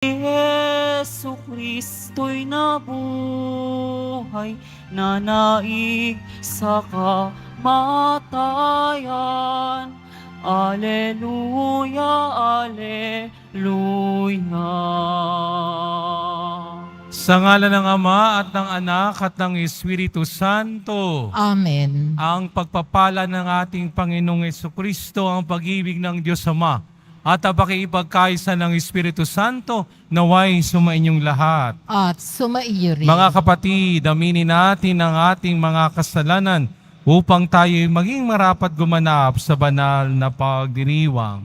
Jesu Kristo'y nabuhay, nanaig sa kamatayan. Alleluia, Alleluia. Sa ngalan ng Ama at ng Anak at ng Espiritu Santo, Amen. ang pagpapala ng ating Panginoong Jesucristo, ang pag-ibig ng Diyos Ama, at ang pakikipagkaisa ng Espiritu Santo, naway sumainyong lahat. At sumaiyo rin. Mga kapatid, aminin natin ang ating mga kasalanan upang tayo maging marapat gumanap sa banal na pagdiriwang.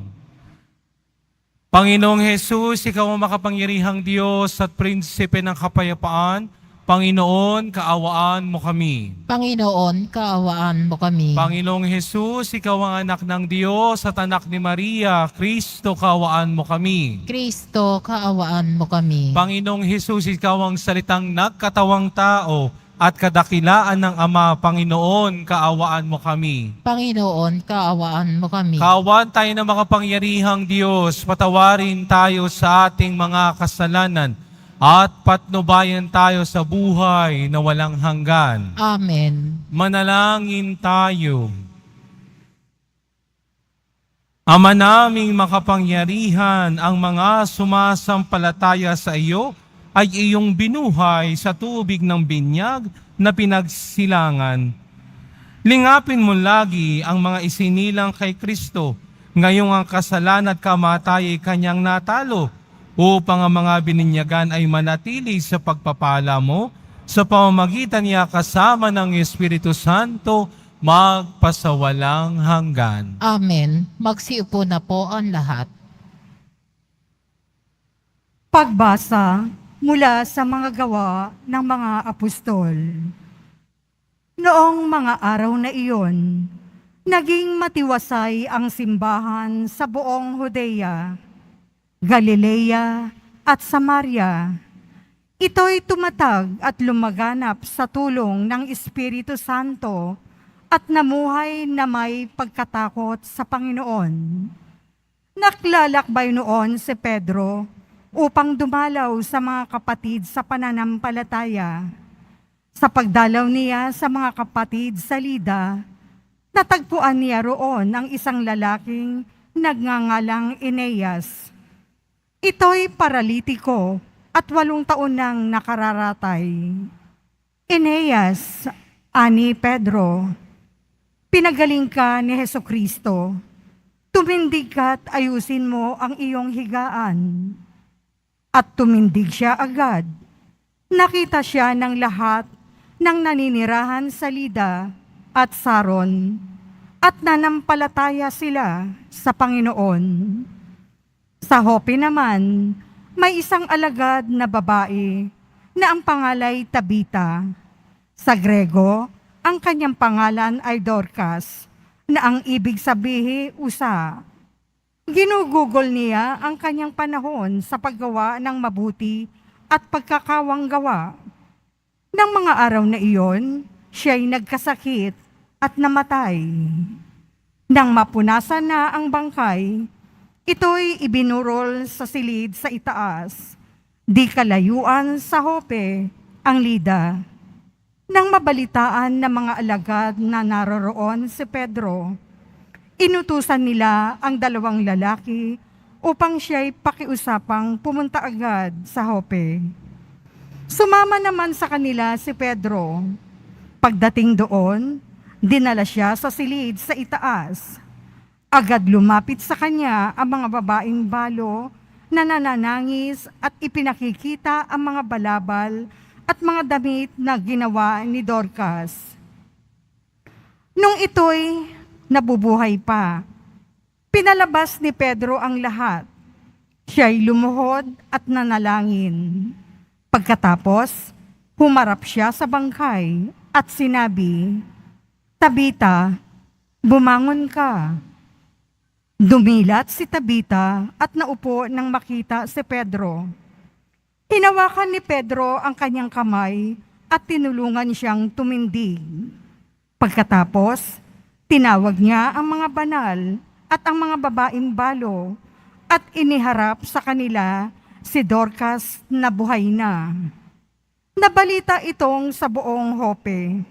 Panginoong Jesus, Ikaw ang makapangyarihang Diyos at Prinsipe ng Kapayapaan. Panginoon, kaawaan mo kami. Panginoon, kaawaan mo kami. Panginoong Jesus, Ikaw ang anak ng Diyos at anak ni Maria. Kristo, kaawaan mo kami. Kristo, kaawaan mo kami. Panginoong Jesus, Ikaw ang salitang nagkatawang tao at kadakilaan ng Ama. Panginoon, kaawaan mo kami. Panginoon, kaawaan mo kami. Kaawaan tayo ng makapangyarihang Diyos, patawarin tayo sa ating mga kasalanan at patnubayan tayo sa buhay na walang hanggan. Amen. Manalangin tayo. Ama naming makapangyarihan, ang mga sumasampalataya sa iyo ay iyong binuhay sa tubig ng binyag na pinagsilangan. Lingapin mo lagi ang mga isinilang kay Kristo, ngayong ang kasalan at kamatay ay kanyang natalo, upang ang mga bininyagan ay manatili sa pagpapala mo, sa pamamagitan niya kasama ng Espiritu Santo, magpasawalang hanggan. Amen. Magsiupo na po ang lahat. Pagbasa mula sa mga gawa ng mga apostol. Noong mga araw na iyon, naging matiwasay ang simbahan sa buong Judea, Galilea at Samaria. Ito'y tumatag at lumaganap sa tulong ng Espiritu Santo at namuhay na may pagkatakot sa Panginoon. Naklalakbay noon si Pedro upang dumalaw sa mga kapatid sa pananampalataya. Sa pagdalaw niya sa mga kapatid sa Lida, natagpuan niya roon ang isang lalaking nagngangalang Eneas. Ito'y paralitiko at 8 taon nang nakararatay. Eneas, ani Pedro, pinagaling ka ni Hesukristo. Tumindig ka't ayusin mo ang iyong higaan. At tumindig siya agad. Nakita siya ng lahat ng naninirahan sa Lida at Saron at nanampalataya sila sa Panginoon. Sa Joppe naman, may isang alagad na babae na ang pangalay Tabita. Sa Grego, ang kanyang pangalan ay Dorcas, na ang ibig sabihin usa. Ginugugol niya ang kanyang panahon sa paggawa ng mabuti at pagkakawang gawa. Nang mga araw na iyon, siya'y nagkasakit at namatay. Nang mapunasan na ang bangkay, ito'y ibinurol sa silid sa itaas, di kalayuan sa Joppe, ang Lida. Nang mabalitaan ng mga alagad na naroroon si Pedro, inutusan nila ang 2 lalaki upang siya'y pakiusapang pumunta agad sa Joppe. Sumama naman sa kanila si Pedro. Pagdating doon, dinala siya sa silid sa itaas. Agad lumapit sa kanya ang mga babaeng balo na nananangis at ipinakikita ang mga balabal at mga damit na ginawa ni Dorcas. Nung ito'y nabubuhay pa, pinalabas ni Pedro ang lahat. Siya'y lumuhod at nanalangin. Pagkatapos, humarap siya sa bangkay at sinabi, "Tabita, bumangon ka." Dumilat si Tabita at naupo nang makita si Pedro. Hinawakan ni Pedro ang kanyang kamay at tinulungan siyang tumindig. Pagkatapos, tinawag niya ang mga banal at ang mga babaeng balo at iniharap sa kanila si Dorcas na buhay na. Nabalita itong sa buong Hope,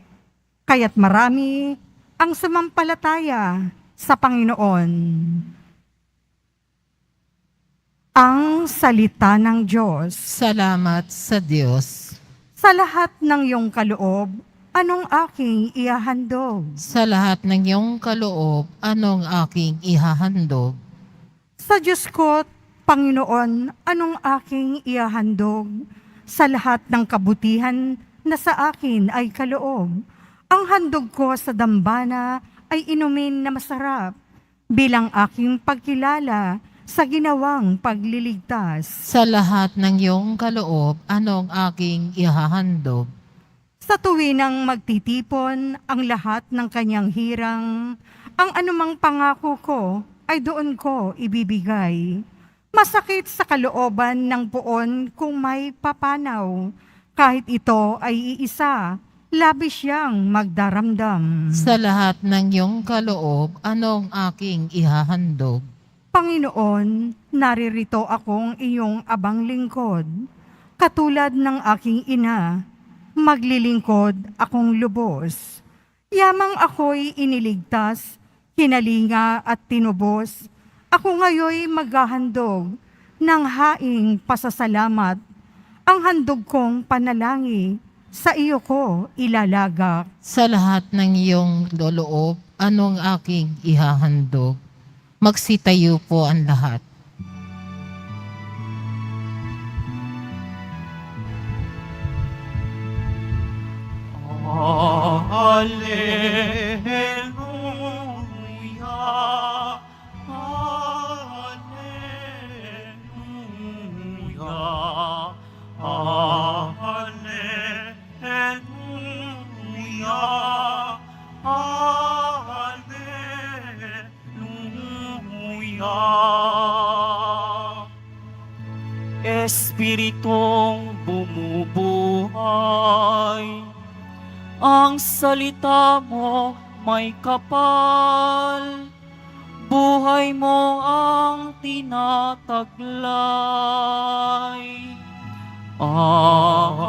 kaya't marami ang sumampalataya sa Panginoon. Ang salita ng Diyos. Salamat sa Diyos. Sa lahat ng iyong kaloob, anong aking ihahandog? Sa lahat ng iyong kaloob, anong aking ihahandog? Sa Diyos ko, Panginoon, anong aking ihahandog? Sa lahat ng kabutihan na sa akin ay kaloob. Ang handog ko sa dambana ay inumin na masarap bilang aking pagkilala sa ginawang pagliligtas. Sa lahat ng iyong kaloob, anong aking ihahandog? Sa tuwinang magtitipon ang lahat ng kanyang hirang, ang anumang pangako ko ay doon ko ibibigay. Masakit sa kalooban ng puon kung may papanaw, kahit ito ay iisa, labis siyang magdaramdam. Sa lahat ng iyong kaloob, anong aking ihahandog? Panginoon, naririto akong iyong abang lingkod. Katulad ng aking ina, maglilingkod akong lubos. Yamang ako'y iniligtas, hinalinga at tinubos. Ako ngayoy maghahandog ng haing pasasalamat. Ang handog kong panalangin, sa iyo ko ilalagak. Sa lahat ng iyong loob, anong aking ihahandog? Magsitayo po ang lahat. Alleluia, Alleluia, Alleluia, Alleluia. Espiritong bumubuhay, ang salita mo may kapal, buhay mo ang tinataglay. Alleluia,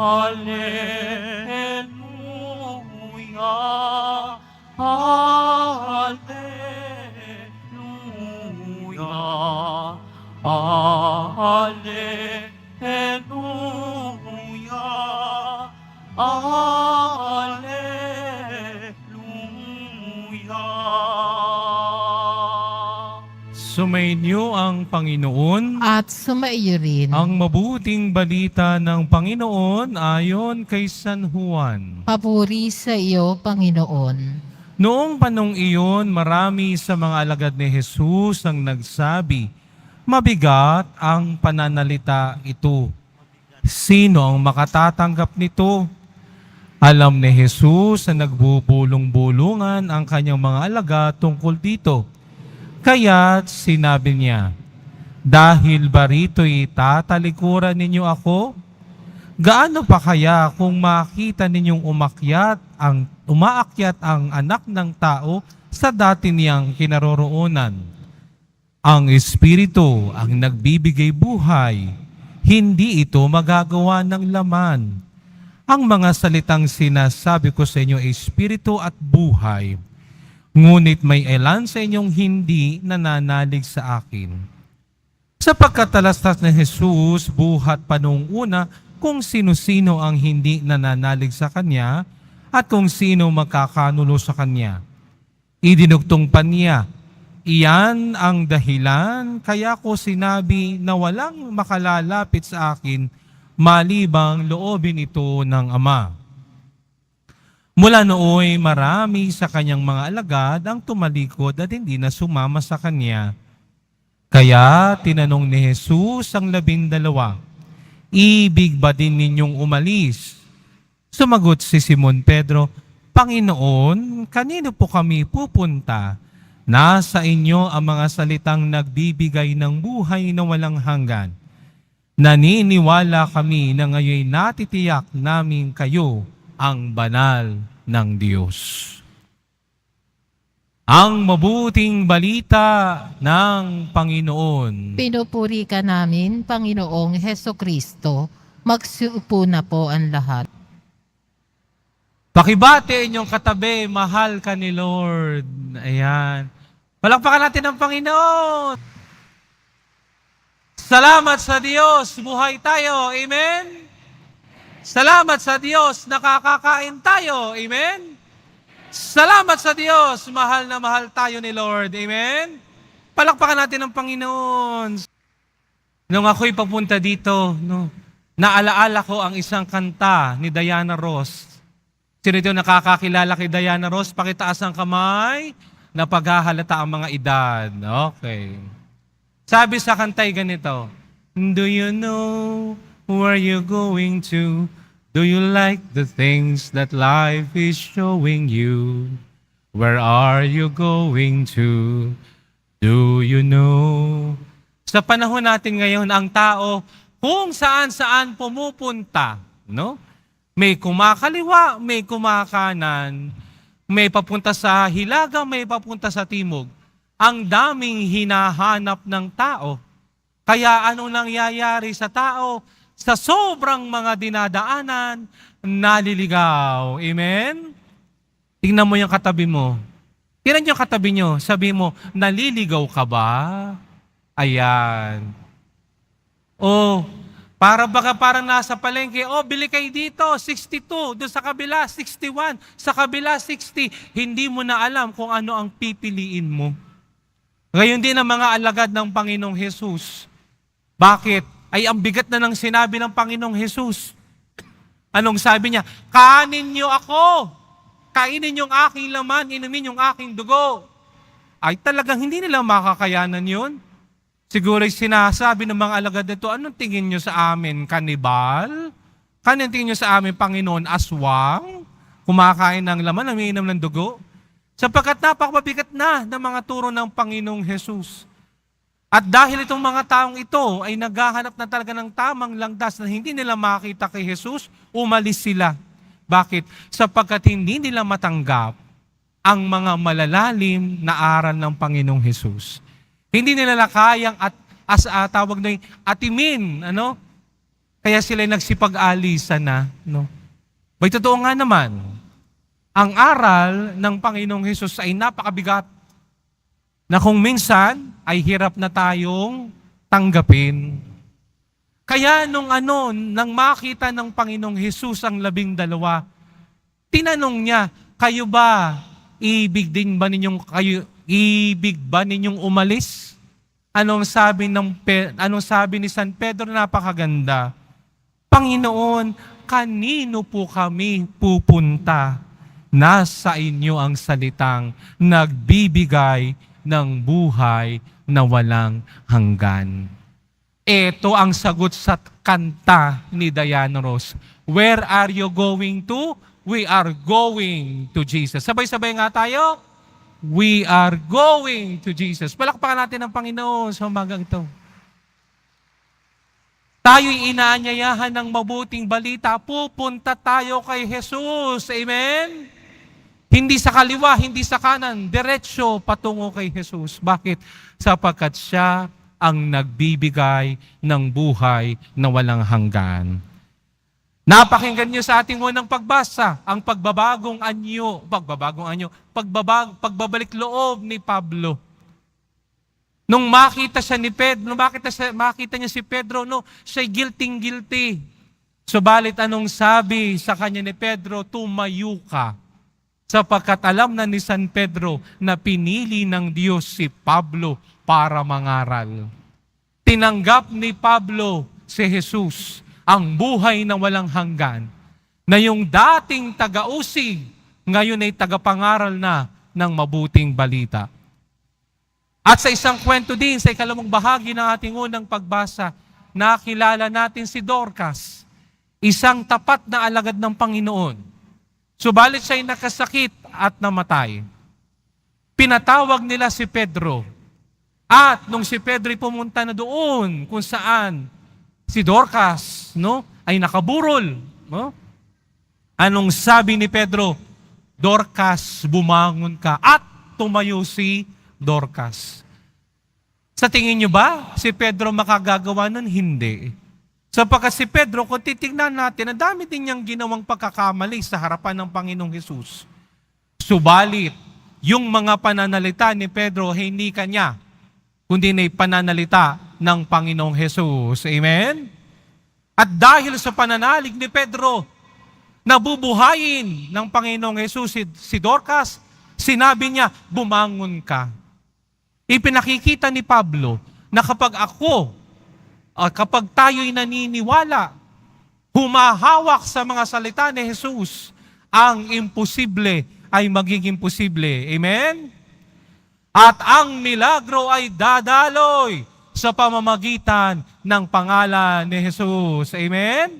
Alleluia, Alleluia, Alleluia. Sumainyo ang Panginoon. At sumaiyo rin. Ang mabuting balita ng Panginoon ayon kay San Juan. Papuri sa iyo, Panginoon. Noong panong iyon, marami sa mga alagad ni Jesus ang nagsabi, "Mabigat ang pananalita ito. Sino ang makatatanggap nito?" Alam ni Jesus na nagbubulong-bulungan ang kanyang mga alagad tungkol dito. Kaya't sinabi niya, "Dahil ba rito'y tatalikuran ninyo ako? Gaano pa kaya kung makita ninyong umaakyat ang anak ng tao sa dati niyang kinaroroonan? Ang Espiritu ang nagbibigay buhay, hindi ito magagawa ng laman. Ang mga salitang sinasabi ko sa inyo ay Espiritu at buhay. Ngunit may ilan sa inyong hindi nananalig sa akin." Sapagkat talastas ni Jesus buhat pa noong una kung sino-sino ang hindi nananalig sa Kanya at kung sino magkakanulo sa Kanya. Idinugtong pa niya, "Iyan ang dahilan kaya ko sinabi na walang makalalapit sa akin malibang loobin ito ng Ama." Mula nooy marami sa kanyang mga alagad ang tumalikod at hindi na sumama sa kanya. Kaya tinanong ni Jesus ang 12, "Ibig ba din ninyong umalis?" Sumagot si Simon Pedro, "Panginoon, kanino po kami pupunta? Nasa inyo ang mga salitang nagbibigay ng buhay na walang hanggan. Naniniwala kami na ngayon natitiyak namin kayo ang banal ng Diyos." Ang mabuting balita ng Panginoon. Pinupuri ka namin, Panginoong Heso Kristo. Magsiupo na po ang lahat. Pakibate inyong katabi, mahal ka ni Lord. Ayan. Palakpakan natin ang Panginoon. Salamat sa Diyos, buhay tayo. Amen? Salamat sa Diyos, nakakakain tayo. Amen? Salamat sa Diyos, mahal na mahal tayo ni Lord. Amen? Palakpakan natin ang Panginoon. Nung ako'y papunta dito, naalaala ko ang isang kanta ni Diana Ross. Sino ito nakakakilala kay Diana Ross? Pakitaas ang kamay na paghahalata ang mga edad. Okay. Sabi sa kantay ganito, do you know where you're going to? Do you like the things that life is showing you? Where are you going to? Do you know? Sa panahon natin ngayon, ang tao kung saan-saan pumupunta, no? May kumakaliwa, may kumakanan, may papunta sa hilaga, may papunta sa timog. Ang daming hinahanap ng tao. Kaya anong nangyayari sa tao? Sa sobrang mga dinadaanan, naliligaw. Amen? Tingnan mo yung katabi mo. Tingnan yung katabi nyo. Sabi mo, naliligaw ka ba? Ayan. Parang nasa palengke, bili kayo dito, 62, doon sa kabila, 61, sa kabila, 60. Hindi mo na alam kung ano ang pipiliin mo. Ngayon din ang mga alagad ng Panginoong Hesus. Bakit? Ay ang bigat na ng sinabi ng Panginoong Hesus. Anong sabi niya? Kanin niyo ako. Kainin yung aking laman, inumin yung aking dugo. Ay talagang hindi nila makakayanan yun. Siguro sinasabi ng mga alagad nito, anong tingin niyo sa amin? Kanibal? Anong tingin niyo sa amin, Panginoon? Aswang? Kumakain ng laman, umiinom ng dugo? Sapagkat napakabigat na ng mga turo ng Panginoong Hesus. At dahil itong mga taong ito ay naghahanap na talaga ng tamang landas na hindi nila makita kay Jesus, umalis sila. Bakit? Sapagkat hindi nila matanggap ang mga malalalim na aral ng Panginoong Hesus. Hindi nila kayang tawag na atimin, Kaya sila nagsipag-alisan na, Bay totoo nga naman, ang aral ng Panginoong Hesus ay napakabigat na kung minsan ay hirap na tayong tanggapin. Kaya nang makita ng Panginoong Hesus ang 12, tinanong niya, kayo ba, ibig ba ninyong umalis? Anong sabi ni San Pedro? Napakaganda. Panginoon, kanino po kami pupunta? Nasa inyo ang salitang nagbibigay ng buhay na walang hanggan. Ito ang sagot sa kanta ni Diana Ross. Where are you going to? We are going to Jesus. Sabay-sabay nga tayo. We are going to Jesus. Palakpakan natin ang Panginoon sa umagang ito. Tayo'y inaanyayahan ng mabuting balita. Pupunta tayo kay Jesus. Amen? Hindi sa kaliwa, hindi sa kanan. Diretso patungo kay Jesus. Bakit? Sapagkat siya ang nagbibigay ng buhay na walang hanggan. Napakinggan niyo sa ating unang pagbasa, ang pagbabalik loob ni Pablo. Nung makita siya ni Pedro, makita niya si Pedro, siya'y guilty. Subalit anong sabi sa kanya ni Pedro? Tumayo ka. Sapagkat alam na ni San Pedro na pinili ng Diyos si Pablo para mangaral. Tinanggap ni Pablo si Jesus, ang buhay na walang hanggan, na yung dating taga-usig, ngayon ay tagapangaral na ng mabuting balita. At sa isang kwento din, sa ikalawang bahagi ng ating unang pagbasa, nakilala natin si Dorcas, isang tapat na alagad ng Panginoon. Subalit siya'y nakasakit at namatay. Pinatawag nila si Pedro. At nung si Pedro'y pumunta na doon kung saan si Dorcas ay nakaburol. Anong sabi ni Pedro? Dorcas, bumangon ka. At tumayo si Dorcas. Sa tingin nyo ba, si Pedro makagagawa nun? Hindi. Sapagkat si Pedro, kung titignan natin, ang dami din niyang ginawang pagkakamali sa harapan ng Panginoong Hesus. Subalit, yung mga pananalita ni Pedro, hindi kanya, kundi na pananalita ng Panginoong Hesus. Amen? At dahil sa pananalig ni Pedro, nabubuhayin ng Panginoong Hesus si Dorcas, sinabi niya, bumangon ka. Ipinakikita ni Pablo na kapag tayo'y naniniwala, humahawak sa mga salita ni Jesus, ang imposible ay magiging posible. Amen? At ang milagro ay dadaloy sa pamamagitan ng pangalan ni Jesus. Amen?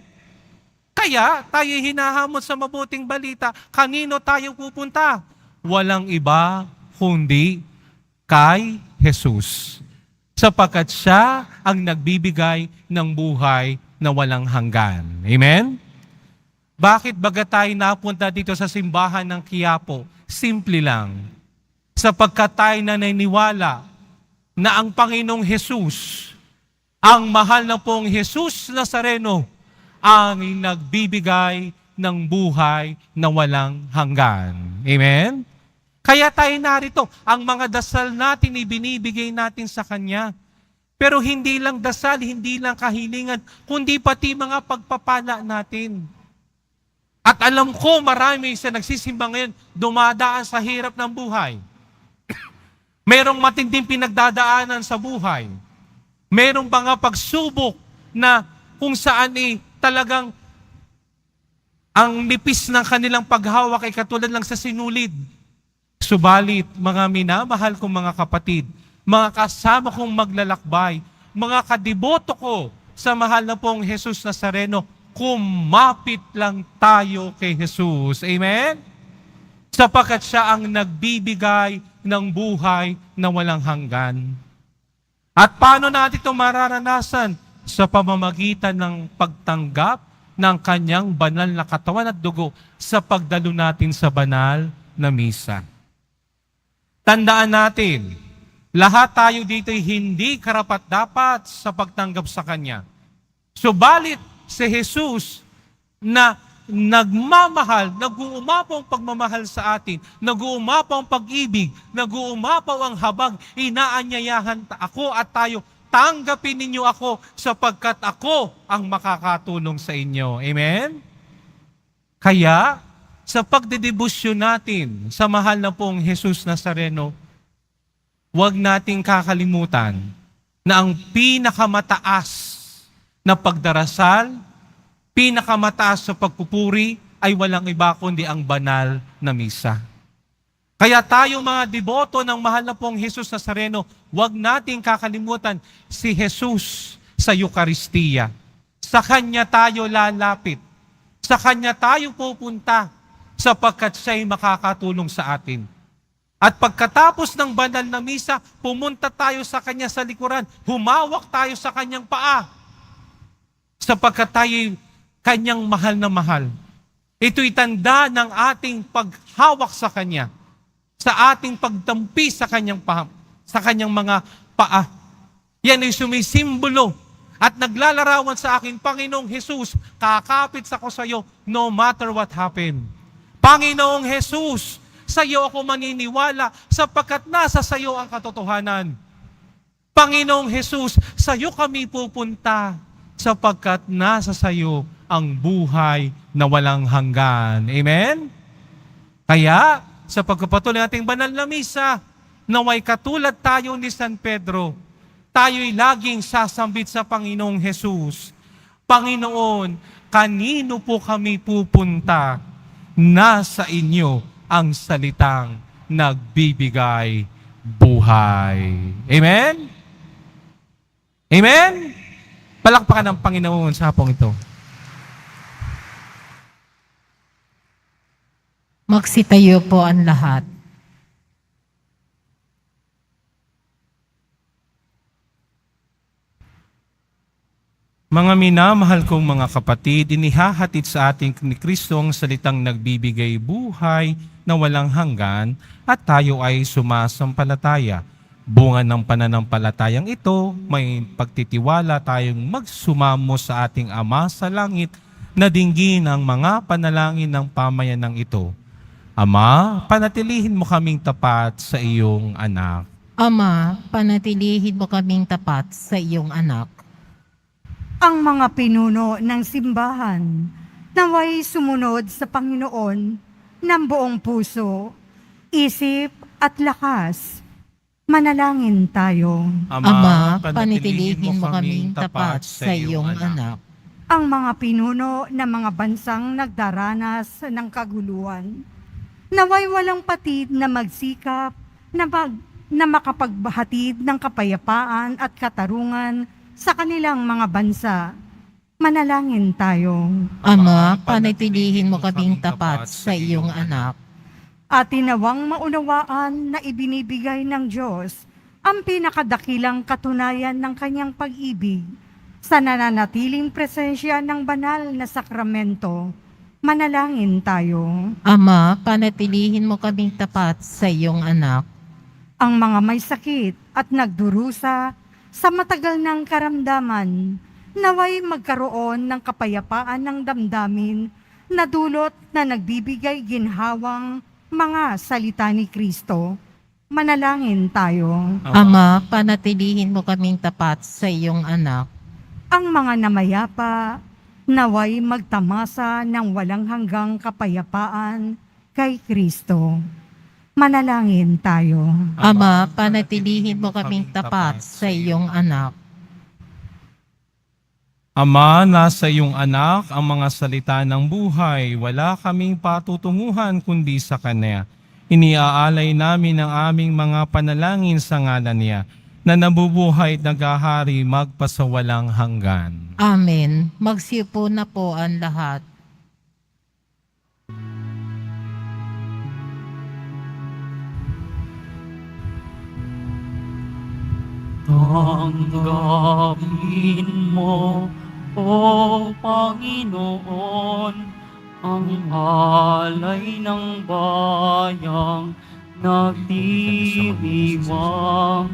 Kaya tayo hinahamon sa mabuting balita. Kanino tayo pupunta? Walang iba kundi kay Jesus. Sapagkat siya ang nagbibigay ng buhay na walang hanggan. Amen? Bakit baga tayo napunta dito sa simbahan ng Quiapo? Simple lang. Sapagkat tayo naniniwala na ang Panginoong Jesus, ang mahal na pong Jesus Nazareno, ang nagbibigay ng buhay na walang hanggan. Amen? Kaya tayo narito, ang mga dasal natin ibinibigay natin sa Kanya. Pero hindi lang dasal, hindi lang kahilingan, kundi pati mga pagpapala natin. At alam ko marami sa nagsisimba ngayon, dumadaan sa hirap ng buhay. Merong matinding pinagdadaanan sa buhay. Merong mga pagsubok na kung saan talagang ang nipis ng kanilang paghawak ay katulad lang sa sinulid. Subalit, mga minamahal kong mga kapatid, mga kasama kong maglalakbay, mga kadiboto ko sa mahal na pong Jesus Nazareno, kumapit lang tayo kay Jesus. Amen? Sapagkat siya ang nagbibigay ng buhay na walang hanggan. At paano natin ito mararanasan? Sa pamamagitan ng pagtanggap ng kanyang banal na katawan at dugo sa pagdalo natin sa banal na misa. Tandaan natin, lahat tayo dito'y hindi karapat-dapat sa pagtanggap sa Kanya. Subalit si Jesus na nagmamahal, nag-uumapaw ang pagmamahal sa atin, nag-uumapaw ang pag-ibig, nag-uumapaw ang habag, inaanyayahan ako at tayo, tanggapin ninyo ako sapagkat ako ang makakatulong sa inyo. Amen? Kaya, sa pagdedebosyon natin sa mahal na pong Jesus Nazareno, huwag nating kakalimutan na ang pinakamataas na pagdarasal, pinakamataas sa pagpupuri ay walang iba kundi ang banal na misa. Kaya tayo mga deboto ng mahal na pong Jesus Nazareno, huwag nating kakalimutan si Jesus sa Eucharistia. Sa Kanya tayo lalapit. Sa Kanya tayo pupunta sapagkat siya'y makakatulong sa atin. At pagkatapos ng banal na misa, pumunta tayo sa Kanya sa likuran, humawak tayo sa Kanyang paa, sapagkat tayo'y Kanyang mahal na mahal. Ito'y tanda ng ating paghawak sa Kanya, sa ating pagtampi sa Kanyang mga paa. Yan ay sumisimbolo at naglalarawan sa akin, Panginoong Jesus, kakapit ako sa iyo no matter what happened. Panginoong Jesus, sa iyo ako maniniwala sapagkat nasa sa iyo ang katotohanan. Panginoong Jesus, sa iyo kami pupunta sapagkat nasa sa iyo ang buhay na walang hanggan. Amen? Kaya, sa pagpapatuloy nating banal na misa, naway katulad tayo ni San Pedro, tayo'y laging sasambit sa Panginoong Jesus. Panginoon, kanino po kami pupunta? Nasa inyo ang salitang nagbibigay buhay. Amen? Amen? Palakpakan ng Panginoon sa hapong ito. Magsitayo po ang lahat. Mga minamahal kong mga kapatid, inihahatid sa ating ni Kristo ang salitang nagbibigay buhay na walang hanggan at tayo ay sumasampalataya. Bunga ng pananampalatayang ito, may pagtitiwala tayong magsumamo sa ating Ama sa langit na dinggin ang mga panalangin ng pamayanang ito. Ama, panatilihin mo kaming tapat sa iyong anak. Ama, panatilihin mo kaming tapat sa iyong anak. Ang mga pinuno ng simbahan naway sumunod sa Panginoon ng buong puso, isip at lakas. Manalangin tayo. Ama, panatilihin mo kaming tapat sa iyong anak. Ang mga pinuno ng mga bansang nagdaranas ng kaguluhan, naway walang patid na magsikap na makapagbahatid ng kapayapaan at katarungan sa kanilang mga bansa. Manalangin tayo. Ama, panatilihin mo kaming tapat sa iyong anak. At tinawang maunawaan na ibinibigay ng Diyos ang pinakadakilang katunayan ng kanyang pag-ibig sa nananatiling presensya ng banal na sakramento. Manalangin tayo. Ama, panatilihin mo kaming tapat sa iyong anak. Ang mga may sakit at nagdurusa sa matagal ng karamdaman, naway magkaroon ng kapayapaan ng damdamin na dulot na nagbibigay ginhawang mga salita ni Kristo. Manalangin tayo. Ama, panatilihin mo kaming tapat sa iyong anak. Ang mga namayapa, naway magtamasa ng walang hanggang kapayapaan kay Kristo. Manalangin tayo. Ama, panatilihin mo kaming tapat sa iyong anak. Ama, nasa iyong anak ang mga salita ng buhay. Wala kaming patutunguhan kundi sa Kanya. Iniaalay namin ang aming mga panalangin sa ngalan niya na nabubuhay at naghahari magpasawalang hanggan. Amen. Magsiupo na po ang lahat. Tanggapin mo, O Panginoon, ang alay ng bayang nagdiriwang.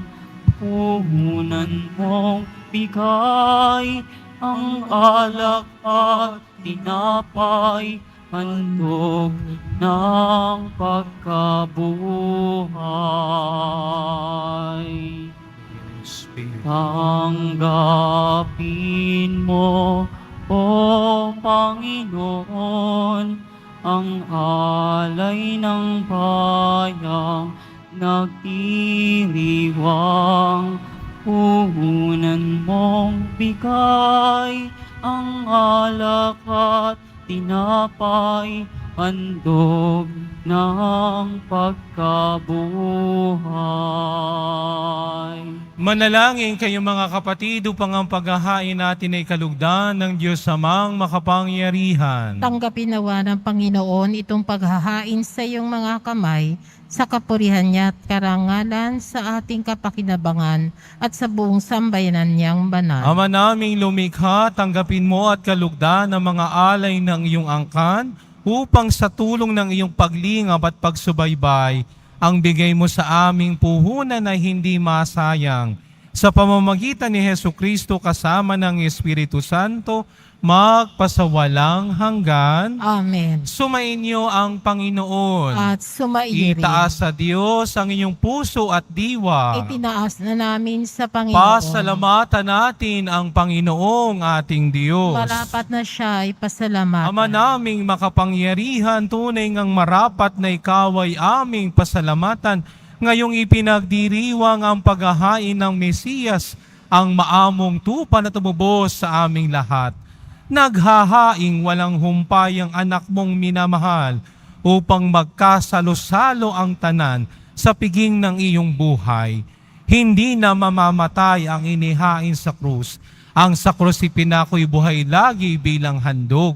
Puhunan mong bigay ang alak at tinapay, handog ng pagkabuhay. Tanggapin mo, O Panginoon, ang alay ng bayang nagdiriwang. Puhunan mong bigay ang alak at tinapay, handog ng pagkabuhay. Manalangin kayo mga kapatid upang ang paghahain natin ay kalugdan ng Diyos Amang makapangyarihan. Tanggapin nawa ng Panginoon itong paghahain sa iyong mga kamay sa kapurihan niya at karangalan sa ating kapakinabangan at sa buong sambayanan niyang banal. Ama naming lumikha, tanggapin mo at kalugdan ang mga alay ng iyong angkan upang sa tulong ng iyong paglingap at pagsubaybay, ang bigay mo sa aming puhunan ay hindi masayang. Sa pamamagitan ni Jesucristo kasama ng Espiritu Santo, magpasawalang hanggan. Amen. Sumainyo ang Panginoon. At sumairin. Itaas sa Diyos ang inyong puso at diwa. Itinaas na namin sa Panginoon. Pasalamatan natin ang Panginoong ating Diyos. Marapat na siya ay pasalamatan. Ama naming makapangyarihan, tunay ngang marapat na ikaw ay aming pasalamatan. Ngayong ipinagdiriwang ang paghahain ng Mesiyas, ang maamong tupa na tumubos sa aming lahat. Naghahaing walang humpay ang anak mong minamahal upang magkasalo-salo ang tanan sa piging ng iyong buhay. Hindi na mamamatay ang inihain sa krus. Ang sa krus ipinako'y buhay lagi bilang handog.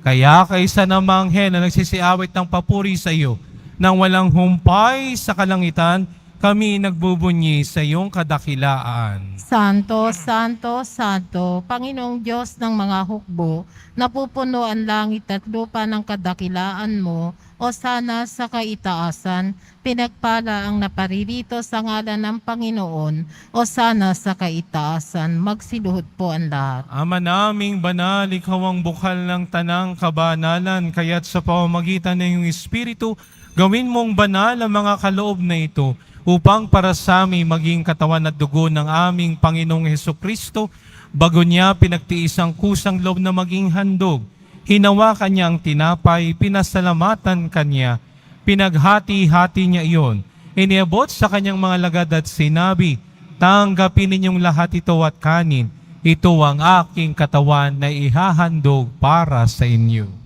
Kaya kaysa namang hen na nagsisiawit ng papuri sa iyo, nang walang humpay sa kalangitan, kami nagbubunyi sa iyong kadakilaan. Santo, Santo, Santo, Panginoong Diyos ng mga hukbo, napupuno ang langit at lupa ng kadakilaan mo, o sana sa kaitaasan, pinagpala ang naparirito sa ngalan ng Panginoon, o sana sa kaitaasan, magsiluhod po ang lahat. Ama naming banal, ikaw ang bukal ng tanang kabanalan, kaya't sa pamamagitan ng iyong Espiritu, gawin mong banal ang mga kaloob na ito, upang para sa amin maging katawan at dugo ng aming Panginoong Hesukristo, bago niya pinagtiis ang kusang loob na maging handog. Hinawakan niya ang tinapay, pinasalamatan kanya, pinaghati-hati niya iyon, iniabot sa kanyang mga lagad at sinabi, tanggapin ninyong lahat ito at kanin, ito ang aking katawan na ihahandog para sa inyo.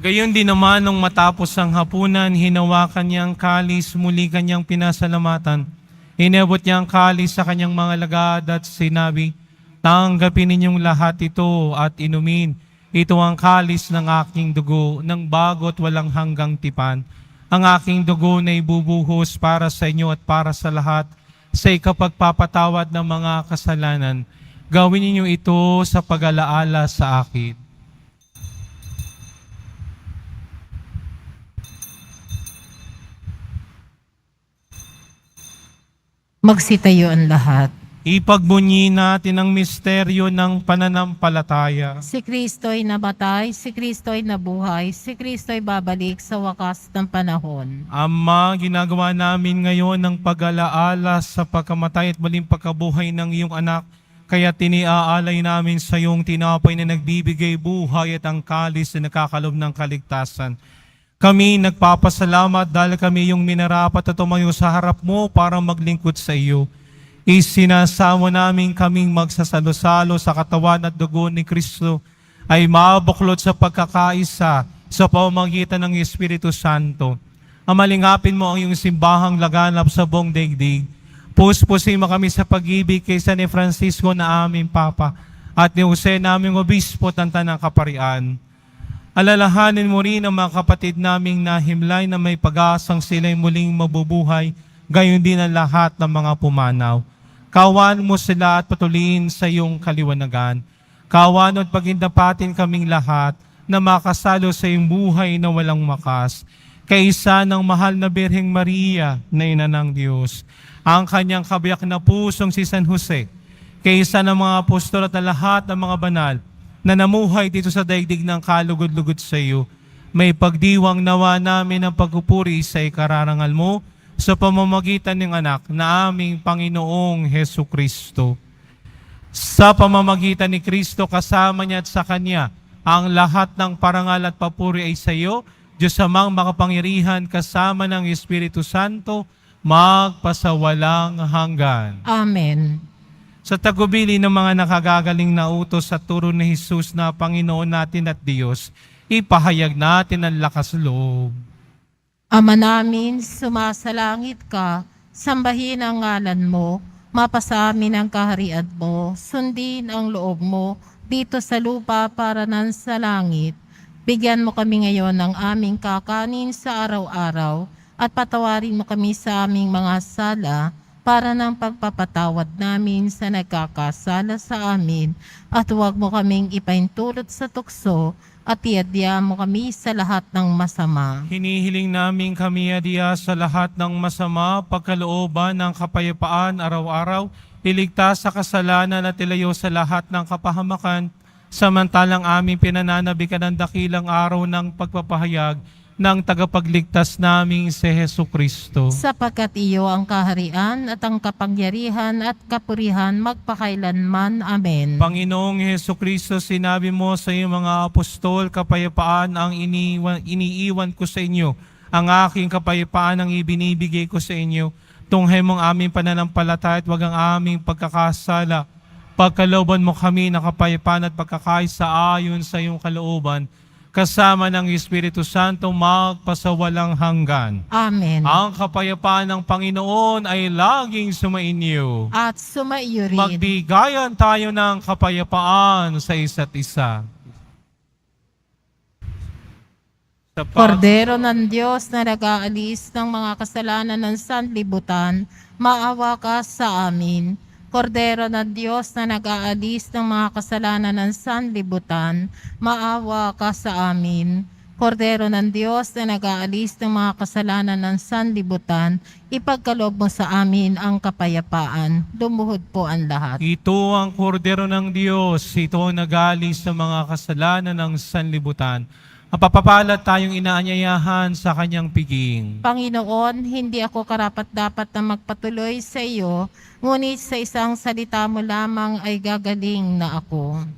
Gayon din naman nung matapos ang hapunan, hinawakan niya ang kalis, muli kanyang pinasalamatan. Inabot niya ang kalis sa kanyang mga lagad at sinabi, tanggapin ninyong lahat ito at inumin. Ito ang kalis ng aking dugo, ng bago at walang hanggang tipan. Ang aking dugo na ibubuhos para sa inyo at para sa lahat, sa ikapagpapatawad ng mga kasalanan. Gawin ninyo ito sa pag-alaala sa akin. Magsitayo ang lahat. Ipagbunyi natin ang misteryo ng pananampalataya. Si Kristo'y namatay, si Kristo'y nabuhay, si Kristo'y babalik sa wakas ng panahon. Ama, ginagawa namin ngayon ang pag-alaala sa pagkamatay at muling pagkabuhay ng iyong anak, kaya tiniaalay namin sa iyong tinapay na nagbibigay buhay at ang kalis na nakakalob ng kaligtasan. Kami nagpapasalamat dahil kami yung minarapat at tumayo sa harap mo para maglingkod sa iyo. Isinasamo namin kaming magsasalo-salo sa katawan at dugo ni Kristo ay mabuklod sa pagkakaisa sa pamamagitan ng Espiritu Santo. Amalingapin mo ang iyong simbahang laganap sa buong daigdig. Puspusin mo kami sa pag-ibig kay San Francisco na aming Papa at ni Jose naming Obispo ng Tanang Kaparian. Alalahanin mo rin ang mga kapatid naming nahimlay na may pag-asang sila'y muling mabubuhay, gayon din ang lahat ng mga pumanaw. Kawan mo sila at patuloyin sa iyong kaliwanagan. Kawan at pagindapatin kaming lahat na makasalo sa iyong buhay na walang makas. Kaisa ng mahal na Birheng Maria na ina ng Diyos, ang kanyang kabiyak na pusong si San Jose, kaisa ng mga apostol at lahat ng mga banal, na namuhay dito sa daigdig ng kalugod-lugod sa iyo, may pagdiwang nawa namin ang pagpupuri sa ikararangal mo sa pamamagitan ng anak na aming Panginoong Hesukristo. Sa pamamagitan ni Kristo, kasama niya at sa Kanya, ang lahat ng parangal at papuri ay sa iyo, Diyos amang makapangyarihan kasama ng Espiritu Santo, magpasawalang hanggan. Amen. Sa tagubili ng mga nakagagaling na utos sa turo ni Jesus na Panginoon natin at Diyos, ipahayag natin ang lakas loob. Ama namin, sumasalangit ka, sambahin ang ngalan mo, mapasa amin ang kaharian mo, sundin ang loob mo dito sa lupa para nan sa langit. Bigyan mo kami ngayon ng aming kakanin sa araw-araw at patawarin mo kami sa aming mga sala para ng pagpapatawad namin sa nagkakasala sa amin at huwag mo kaming ipaintulot sa tukso at iadya mo kami sa lahat ng masama. Hinihiling namin kami adya sa lahat ng masama, pagkalooban ng kapayapaan araw-araw, iligtas sa kasalanan at ilayo sa lahat ng kapahamakan, samantalang aming pinananabikan ng dakilang araw ng pagpapahayag ng tagapagligtas naming si Hesukristo. Sapagkat iyo ang kaharian at ang kapangyarihan at kapurihan magpakailanman. Amen. Panginoong Hesukristo, sinabi mo sa iyong mga apostol, kapayapaan ang iniiwan ko sa inyo. Ang aking kapayapaan ang ibinibigay ko sa inyo. Tunghay mong aming pananampalataya at wag ang aming pagkakasala. Pagkalooban mo kami ng kapayapaan at pagkakaisa ayon sa iyong kalooban. kasama ng Espiritu Santo magpasawalang hanggan. Amen. Ang kapayapaan ng Panginoon ay laging sumainyo. At sumaiyo rin. Magbigayan tayo ng kapayapaan sa isa't isa. Sa Kordero ng Diyos na nag-aalis ng mga kasalanan ng sanlibutan, maawa ka sa amin. Kordero ng Diyos na nag-aalis ng mga kasalanan ng sanlibutan, maawa ka sa amin. Kordero ng Diyos na nag-aalis ng mga kasalanan ng sanlibutan, ipagkaloob mo sa amin ang kapayapaan. Lumuhod po ang lahat. Ito ang kordero ng Diyos, ito ang nag-aalis sa mga kasalanan ng sanlibutan. Mapapapalad tayong inaanyayahan sa kanyang piging. Panginoon, hindi ako karapat-dapat na magpatuloy sa iyo, ngunit sa isang salita mo lamang ay gagaling na ako.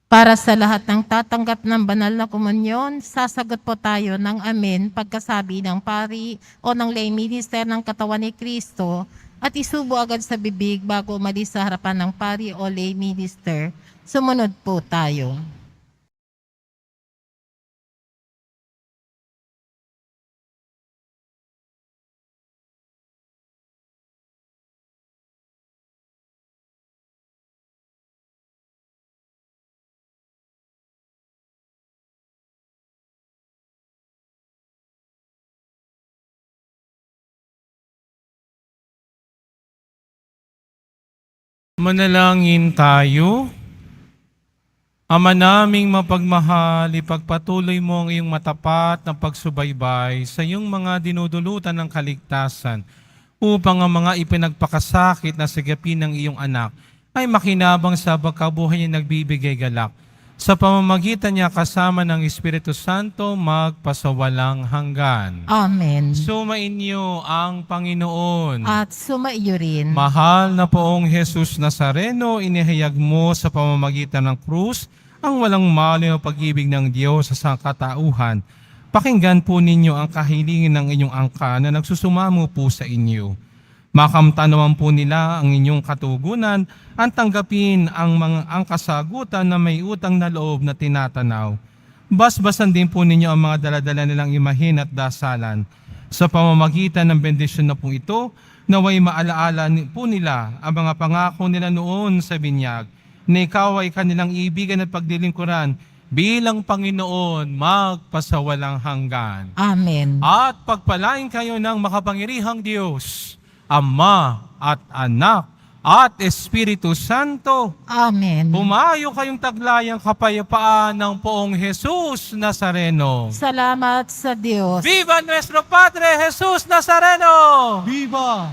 Para sa lahat ng tatanggap ng banal na komunyon, sasagot po tayo ng amen pagkasabi ng pari o ng lay minister ng katawan ni Kristo at isubo agad sa bibig bago umalis sa harapan ng pari o lay minister. Sumunod po tayo. Manalangin tayo. Ama naming mapagmahal, ipagpatuloy mo ang iyong matapat na pagsubaybay sa iyong mga dinudulutan ng kaligtasan upang ang mga ipinagpakasakit na sagapin ng iyong anak ay makinabang sa pagkabuhay niya nagbibigay galak. Sa pamamagitan niya kasama ng Espiritu Santo magpasawalang hanggan. Amen. Sumainyo ang Panginoon. At sumaiyo rin. Mahal na poong Jesus Nazareno, inihayag mo sa pamamagitan ng krus ang walang maliw na pag-ibig ng Diyos sa sangkatauhan. Pakinggan po ninyo ang kahilingin ng inyong angka na nagsusumamo po sa inyo. Makamtan naman po nila ang inyong katugunan at tanggapin ang kasagutan na may utang na loob na tinatanaw. Basbasan din po ninyo ang mga daladala nilang imahin at dasalan. Sa pamamagitan ng bendisyon na po ito, naway maalaala po nila ang mga pangako nila noon sa binyag, na ikaw ay kanilang ibigan at pagdilingkuran bilang Panginoon magpasawalang hanggan. Amen. At pagpalain kayo ng makapangyarihang Diyos, Ama at Anak at Espiritu Santo. Amen. Pumayo kayong taglayang kapayapaan ng poong Jesus Nazareno. Salamat sa Diyos. Viva nuestro Padre Jesus Nazareno! Viva!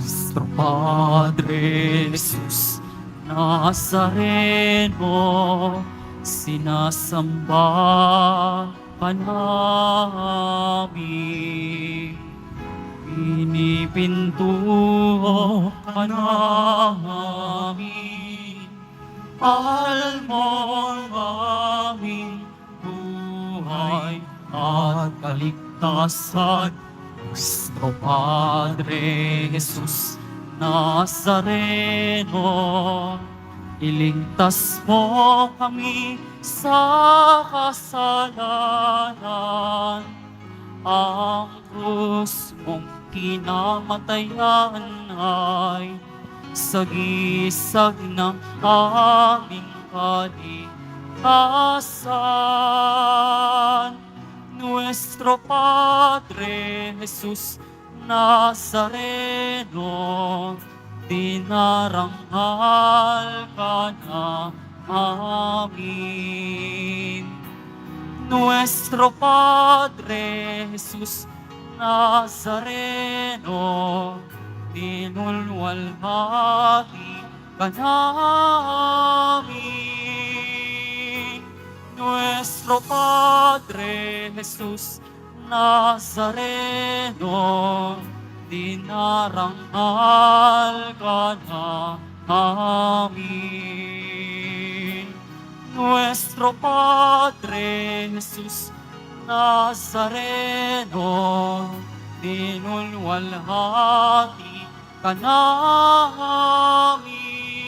Nuestro Padre Jesus Nazareno, sinasamba ka namin. Pinipintuho ka namin. Mahal mo ang aming buhay at kaligtasan. Nuestro Padre Jesus Nazareno, iligtas mo kami sa kasalanan. Ang krus mong kinamatayan ay sagisag ng aming kaligtasan. Nuestro Padre Jesus Nazareno, dinaranghal ka namin. Nuestro Padre Jesus Nazareno, dinulwalhati ka namin. Nuestro Padre Jesus Nazareno, dinarangal ka namin. Nuestro Padre Jesus Nazareno, dinulwalhati ka namin.